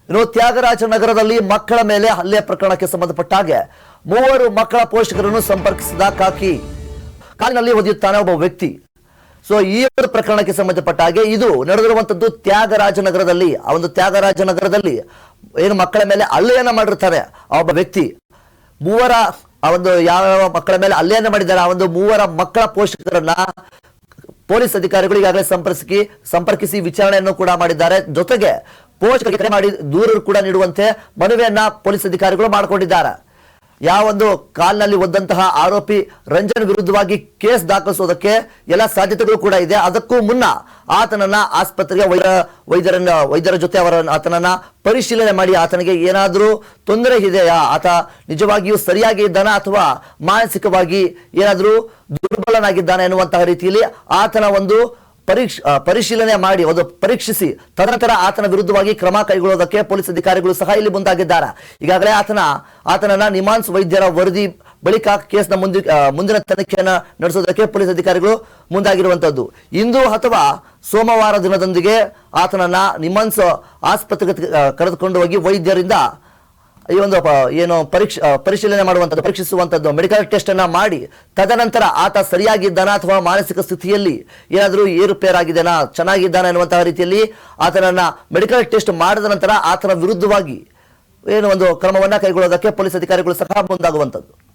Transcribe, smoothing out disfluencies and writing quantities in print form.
ಇನ್ನು ತ್ಯಾಗರಾಜ ನಗರದಲ್ಲಿ ಮಕ್ಕಳ ಮೇಲೆ ಹಲ್ಲೆ ಪ್ರಕರಣಕ್ಕೆ ಸಂಬಂಧಪಟ್ಟ ಹಾಗೆ 3 ಮಕ್ಕಳ ಪೋಷಕರನ್ನು ಸಂಪರ್ಕಿಸಿದ ಕಾಲಿನಲ್ಲಿ ಒದೆಯುತ್ತಾನೆ ಒಬ್ಬ ವ್ಯಕ್ತಿ. ಸೊ ಈ ಒಂದು ಪ್ರಕರಣಕ್ಕೆ ಸಂಬಂಧಪಟ್ಟ ಹಾಗೆ ಇದು ನಡೆದಿರುವಂತದ್ದು ತ್ಯಾಗರಾಜನಗರದಲ್ಲಿ. ಆ ಒಂದು ತ್ಯಾಗರಾಜನಗರದಲ್ಲಿ ಏನು ಮಕ್ಕಳ ಮೇಲೆ ಹಲ್ಲೆಯನ್ನ ಮಾಡಿರ್ತಾರೆ ಆ ಒಬ್ಬ ವ್ಯಕ್ತಿ. 3 ಆ ಒಂದು ಯಾವ ಮಕ್ಕಳ ಮೇಲೆ ಹಲ್ಲೆಯನ್ನ ಮಾಡಿದ್ದಾರೆ ಆ ಒಂದು 3 ಮಕ್ಕಳ ಪೋಷಕರನ್ನ ಪೊಲೀಸ್ ಅಧಿಕಾರಿಗಳು ಈಗಾಗಲೇ ಸಂಪರ್ಕಿಸಿ ವಿಚಾರಣೆಯನ್ನು ಕೂಡ ಮಾಡಿದ್ದಾರೆ. ಜೊತೆಗೆ ಪೋಷಕರಿಗೆ ಕರೆ ಮಾಡಿ ದೂರು ಕೂಡ ನೀಡುವಂತೆ ಮನವಿಯನ್ನ ಪೊಲೀಸ್ ಅಧಿಕಾರಿಗಳು ಮಾಡಿಕೊಂಡಿದ್ದಾರೆ. ಯಾವೊಂದು ಕಾಲ್ನಲ್ಲಿ ಒದ್ದಂತಹ ಆರೋಪಿ ರಂಜನ್ ವಿರುದ್ಧವಾಗಿ ಕೇಸ್ ದಾಖಲಿಸೋದಕ್ಕೆ ಎಲ್ಲ ಸಾಧ್ಯತೆಗಳು ಕೂಡ ಇದೆ. ಅದಕ್ಕೂ ಮುನ್ನ ಆತನನ್ನ ಆಸ್ಪತ್ರೆಗೆ ವೈದ್ಯರ ಜೊತೆ ಆತನನ್ನ ಪರಿಶೀಲನೆ ಮಾಡಿ ಆತನಿಗೆ ಏನಾದರೂ ತೊಂದರೆ ಇದೆಯಾ, ಆತ ನಿಜವಾಗಿಯೂ ಸರಿಯಾಗಿ ಇದ್ದಾನ ಅಥವಾ ಮಾನಸಿಕವಾಗಿ ಏನಾದರೂ ದುರ್ಬಲನಾಗಿದ್ದಾನೆ ಎನ್ನುವಂತಹ ರೀತಿಯಲ್ಲಿ ಆತನ ಒಂದು ಪರಿಶೀಲನೆ ಮಾಡಿ ಒಂದು ಪರೀಕ್ಷಿಸಿ ತದನಂತರ ಆತನ ವಿರುದ್ಧವಾಗಿ ಕ್ರಮ ಕೈಗೊಳ್ಳೋದಕ್ಕೆ ಪೊಲೀಸ್ ಅಧಿಕಾರಿಗಳು ಸಹ ಇಲ್ಲಿ ಮುಂದಾಗಿದ್ದಾರೆ. ಈಗಾಗಲೇ ಆತನನ್ನ ನಿಮಾನ್ಸ್ ವೈದ್ಯರ ವರದಿ ಬಳಿಕ ಕೇಸ್ನ ಮುಂದಿನ ತನಿಖೆಯನ್ನ ನಡೆಸೋದಕ್ಕೆ ಪೊಲೀಸ್ ಅಧಿಕಾರಿಗಳು ಮುಂದಾಗಿರುವಂತದ್ದು. ಇಂದು ಅಥವಾ ಸೋಮವಾರ ದಿನದೊಂದಿಗೆ ಆತನನ್ನ ನಿಮಾನ್ಸ್ ಆಸ್ಪತ್ರೆಗೆ ಕರೆದುಕೊಂಡು ಹೋಗಿ ವೈದ್ಯರಿಂದ ಈ ಒಂದು ಏನು ಪರಿಶೀಲನೆ ಮಾಡುವಂಥದ್ದು, ಪರೀಕ್ಷಿಸುವಂಥದ್ದು, ಮೆಡಿಕಲ್ ಟೆಸ್ಟ್ ಅನ್ನ ಮಾಡಿ ತದನಂತರ ಆತ ಸರಿಯಾಗಿದ್ದಾನ ಅಥವಾ ಮಾನಸಿಕ ಸ್ಥಿತಿಯಲ್ಲಿ ಏನಾದರೂ ಏರುಪೇರಾಗಿದ್ದಾನ, ಚೆನ್ನಾಗಿದ್ದಾನ ಎನ್ನುವಂತಹ ರೀತಿಯಲ್ಲಿ ಆತನನ್ನ ಮೆಡಿಕಲ್ ಟೆಸ್ಟ್ ಮಾಡಿದ ನಂತರ ಆತನ ವಿರುದ್ಧವಾಗಿ ಏನು ಒಂದು ಕ್ರಮವನ್ನ ಕೈಗೊಳ್ಳೋದಕ್ಕೆ ಪೊಲೀಸ್ ಅಧಿಕಾರಿಗಳು ಸಹ ಮುಂದಾಗುವಂಥದ್ದು.